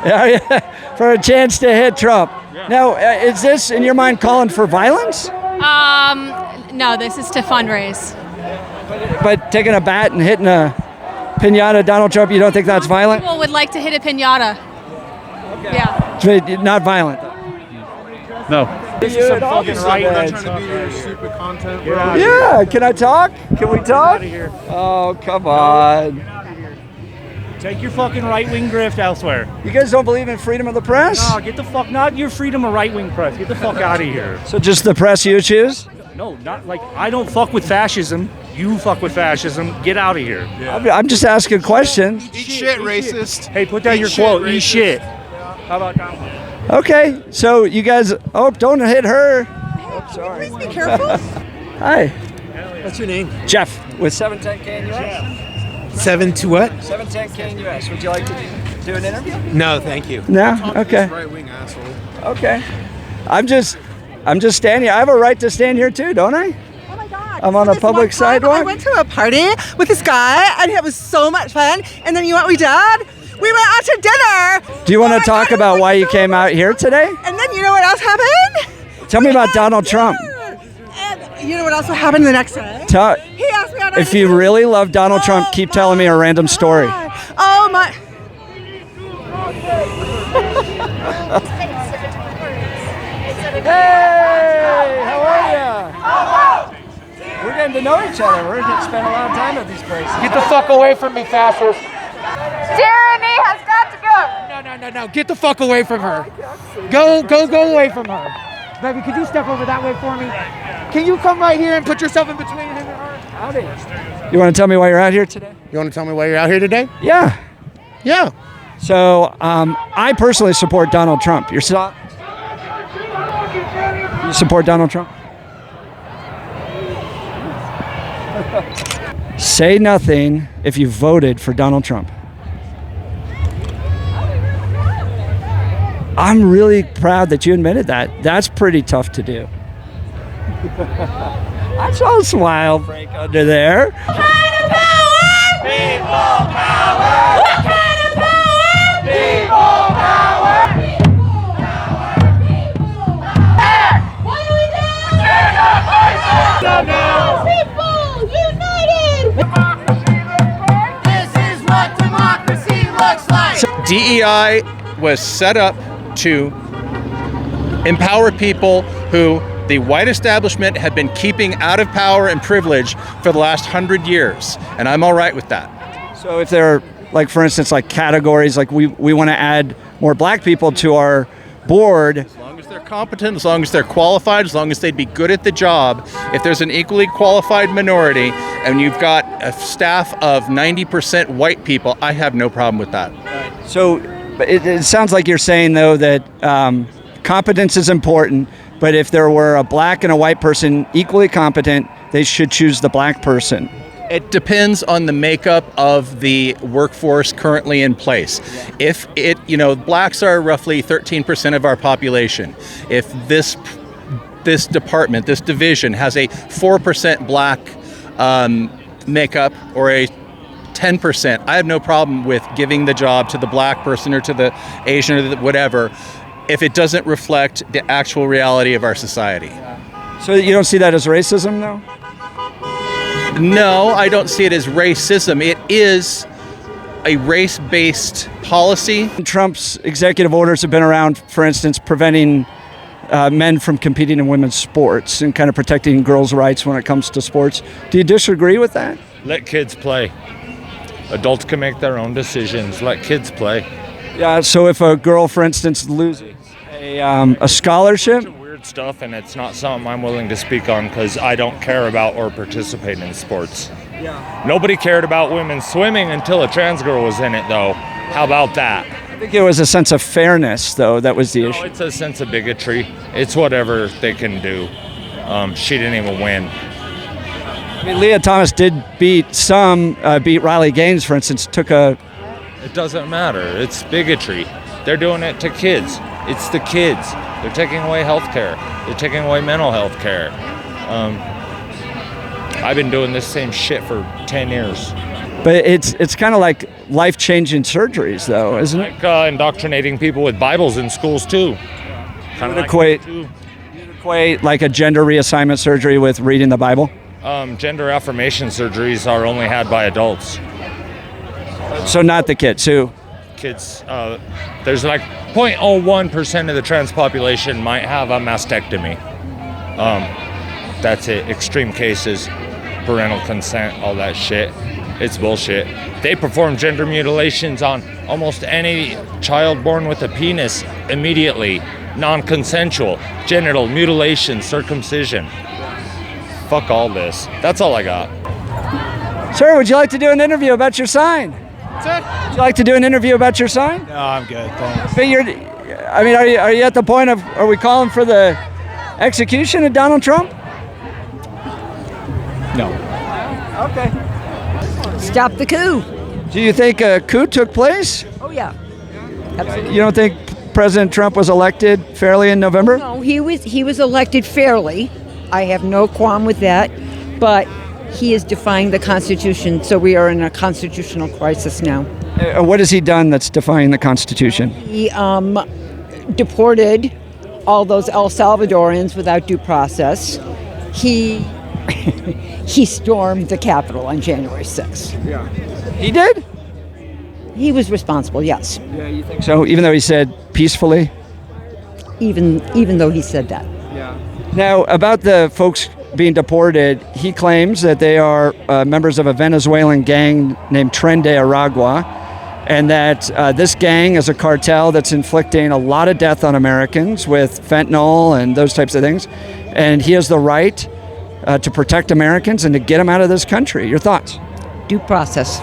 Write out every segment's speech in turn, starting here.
Yeah, for a chance to hit Trump. Yeah. Now, is this, in your mind, calling for violence? No, this is to fundraise. But taking a bat and hitting a piñata, Donald Trump, you don't think that's violent? People would like to hit a piñata. Okay. Yeah. So not violent. No. This is some fucking right. I'm not trying to be your stupid content. Yeah, can I talk? Can we talk? Oh, come on. Take your fucking right-wing grift elsewhere. You guys don't believe in freedom of the press? No, get the fuck, not your freedom of right-wing press. Get the fuck out of here. So just the press you choose? No, not like, I don't fuck with fascism. You fuck with fascism. Get out of here. Yeah. I'm just asking questions. Eat shit, racist. Hey, put down your quote. Eat shit. How about that? Okay, so you guys, don't hit her. Oh, sorry. Please be careful. Hi. What's your name? Jeff with 710K US. 7 to what? 710K US. Would you like to do an interview? No, thank you. No? Okay. Right-wing asshole. Okay. I'm just standing here. I have a right to stand here too, don't I? Oh my God. I'm on a public sidewalk. I went to a party with this guy and it was so much fun. And then you know what we did? We went out to dinner. Do you want to talk about why you came out here today? And then you know what else happened? Tell me about Donald Trump. And you know what else happened the next day? He asked me out. If you really love Donald Trump, keep telling me a random story. Oh my. Hey, how are you? We're getting to know each other. We're going to spend a lot of time at these places. Get the fuck away from me, fascist. Tyranny has got to go. No. Get the fuck away from her. Go away from her. Baby, could you step over that way for me? Can you come right here and put yourself in between him and her? Howdy. You want to tell me why you're out here today? You want to tell me why you're out here today? Yeah. Yeah. So, I personally support Donald Trump. You support Donald Trump? Say nothing if you voted for Donald Trump. I'm really proud that you admitted that. That's pretty tough to do. I saw a smile break under there. What kind of power? People power! What kind of power? People power! What do we do? Stand up, voices! People united! This is what democracy looks like! DEI was set up to empower people who the white establishment had been keeping out of power and privilege for the last 100 years. And I'm all right with that. So if there are, like, for instance, like categories, like we want to add more black people to our board. As long as they're competent, as long as they're qualified, as long as they'd be good at the job, if there's an equally qualified minority and you've got a staff of 90% white people, I have no problem with that. So it sounds like you're saying, though, that competence is important, but if there were a black and a white person equally competent, they should choose the black person. It depends on the makeup of the workforce currently in place. If blacks are roughly 13% of our population. If this department, this division has a 4% black makeup or a 10%, I have no problem with giving the job to the black person or to the Asian or whatever, if it doesn't reflect the actual reality of our society. So you don't see that as racism, though? No, I don't see it as racism. It is a race-based policy. Trump's executive orders have been around, for instance, preventing men from competing in women's sports and kind of protecting girls' rights when it comes to sports. Do you disagree with that? Let kids play. Adults can make their own decisions. Let kids play. Yeah, so if a girl, for instance, loses a scholarship? Weird stuff, and it's not something I'm willing to speak on because I don't care about or participate in sports. Yeah. Nobody cared about women's swimming until a trans girl was in it, though. How about that? I think it was a sense of fairness, though, that was the issue. It's a sense of bigotry. It's whatever they can do. She didn't even win. I mean, Leah Thomas did beat Riley Gaines, for instance, It doesn't matter. It's bigotry. They're doing it to kids. It's the kids. They're taking away health care. They're taking away mental health care. I've been doing this same shit for 10 years. But it's kind of like life-changing surgeries, though, isn't it? Like indoctrinating people with Bibles in schools too. Kind of equate like a gender reassignment surgery with reading the Bible. Gender affirmation surgeries are only had by adults. So not the kids. Who? Kids. There's like 0.01% of the trans population might have a mastectomy. That's it. Extreme cases, parental consent, all that shit. It's bullshit. They perform gender mutilations on almost any child born with a penis immediately. Non-consensual, genital mutilation, circumcision. Fuck all this. That's all I got. Sir, would you like to do an interview about your sign? Sir? Would you like to do an interview about your sign? No, I'm good, thanks. But are you at the point of, are we calling for the execution of Donald Trump? No. Okay. Stop the coup. Do you think a coup took place? Oh, yeah. Absolutely. You don't think President Trump was elected fairly in November? No, he was elected fairly. I have no qualm with that. But he is defying the Constitution, so we are in a constitutional crisis now. What has he done that's defying the Constitution? He deported all those El Salvadorans without due process. He stormed the Capitol on January 6th. Yeah. He did? He was responsible, yes. Yeah, you think so? Even though he said peacefully? Even though he said that. Yeah. Now, about the folks being deported, he claims that they are members of a Venezuelan gang named Tren de Aragua, and that this gang is a cartel that's inflicting a lot of death on Americans with fentanyl and those types of things. And he has the right to protect Americans and to get them out of this country. Your thoughts? Due process.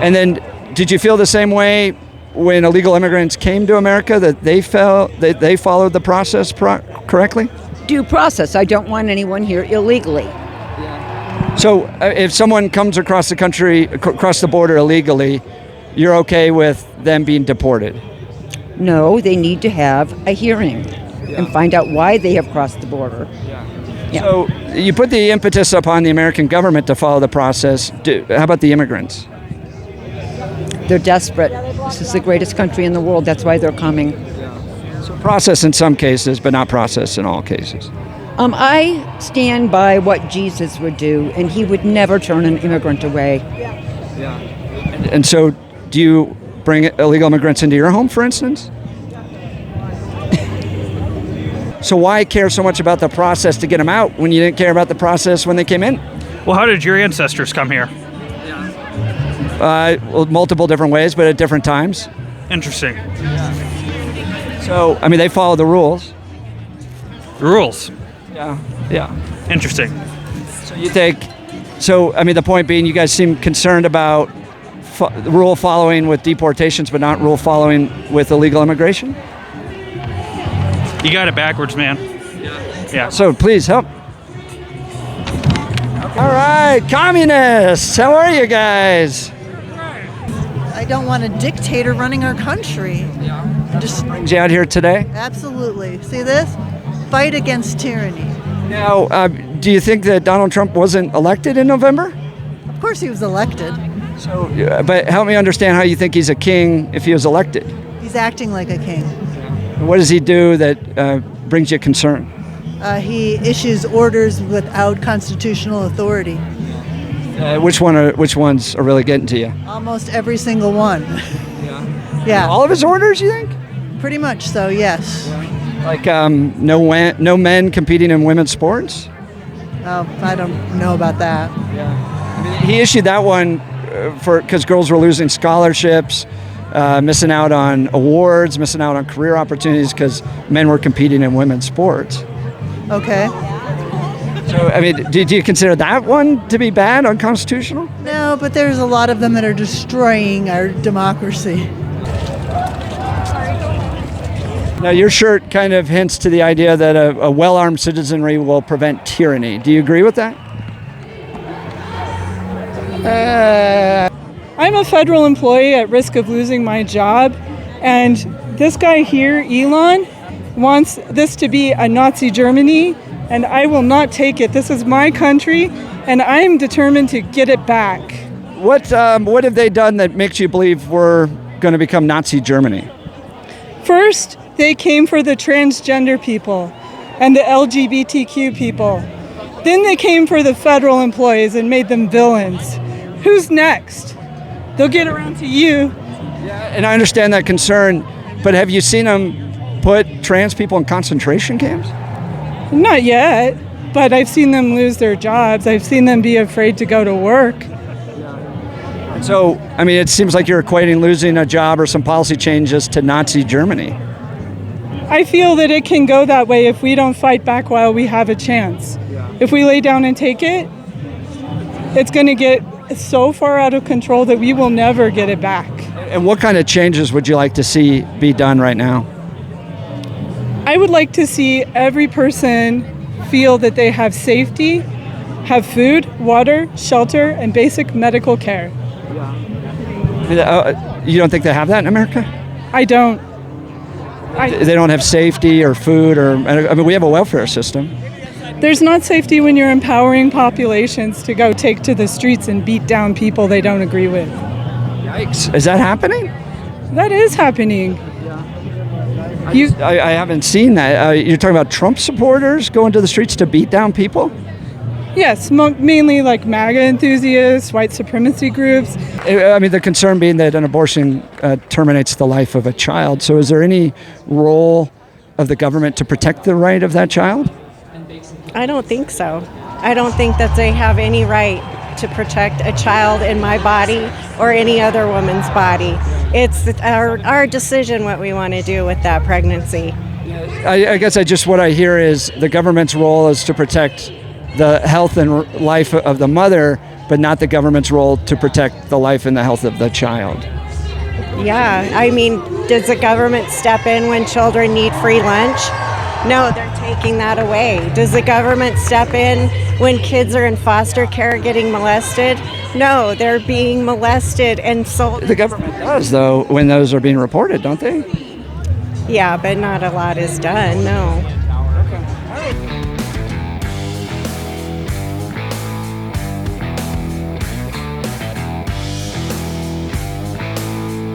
And then, did you feel the same way when illegal immigrants came to America, that they followed the process correctly? Due process. I don't want anyone here illegally. So if someone comes across the country, across the border illegally, you're okay with them being deported? No, they need to have a hearing and find out why they have crossed the border. Yeah. So you put the impetus upon the American government to follow the process. How about the immigrants? They're desperate. This is the greatest country in the world. That's why they're coming. So process in some cases, but not process in all cases. I stand by what Jesus would do, and he would never turn an immigrant away. Yeah. And so do you bring illegal immigrants into your home, for instance? So why care so much about the process to get them out when you didn't care about the process when they came in? Well, how did your ancestors come here? Well, multiple different ways, but at different times. Interesting. So, I mean, they follow the rules. The rules? Yeah. Interesting. So you think, I mean, the point being, you guys seem concerned about rule following with deportations, but not rule following with illegal immigration? You got it backwards, man. Yeah. So please help. All right, communists, how are you guys? I don't want a dictator running our country. Just brings you out here today? Absolutely. See this? Fight against tyranny. Now, do you think that Donald Trump wasn't elected in November? Of course he was elected. So, but help me understand how you think he's a king if he was elected. He's acting like a king. What does he do that brings you concern? He issues orders without constitutional authority. Which ones are really getting to you? Almost every single one. Yeah. All of his orders, you think? Pretty much so, yes. Like no men competing in women's sports? Oh, I don't know about that. Yeah. He issued that one because girls were losing scholarships, missing out on awards, missing out on career opportunities because men were competing in women's sports. Okay. So, I mean, do you consider that one to be bad, unconstitutional? No, but there's a lot of them that are destroying our democracy. Now, your shirt kind of hints to the idea that a well-armed citizenry will prevent tyranny. Do you agree with that? I'm a federal employee at risk of losing my job, and this guy here, Elon, wants this to be a Nazi Germany, and I will not take it. This is my country, and I'm determined to get it back. What have they done that makes you believe we're going to become Nazi Germany? First, they came for the transgender people and the LGBTQ people. Then they came for the federal employees and made them villains. Who's next? They'll get around to you. Yeah, and I understand that concern, but have you seen them put trans people in concentration camps? Not yet, but I've seen them lose their jobs. I've seen them be afraid to go to work. So, I mean, it seems like you're equating losing a job or some policy changes to Nazi Germany. I feel that it can go that way if we don't fight back while we have a chance. If we lay down and take it, it's going to get so far out of control that we will never get it back. And what kind of changes would you like to see be done right now? I would like to see every person feel that they have safety, have food, water, shelter, and basic medical care. You don't think they have that in America? I don't. They don't have safety or food, or I mean, we have a welfare system. There's not safety when you're empowering populations to go take to the streets and beat down people they don't agree with. Yikes. Is that happening? That is happening. I haven't seen that. You're talking about Trump supporters going to the streets to beat down people? Yes, mainly like MAGA enthusiasts, white supremacy groups. I mean, the concern being that an abortion terminates the life of a child. So is there any role of the government to protect the right of that child? I don't think so. I don't think that they have any right to protect a child in my body or any other woman's body. It's our decision what we want to do with that pregnancy. I guess what I hear is the government's role is to protect the health and life of the mother, but not the government's role to protect the life and the health of the child. Yeah, I mean, does the government step in when children need free lunch? No, they're taking that away. Does the government step in when kids are in foster care getting molested? No, they're being molested and sold. The government does, though, when those are being reported, don't they? Yeah, but not a lot is done, no.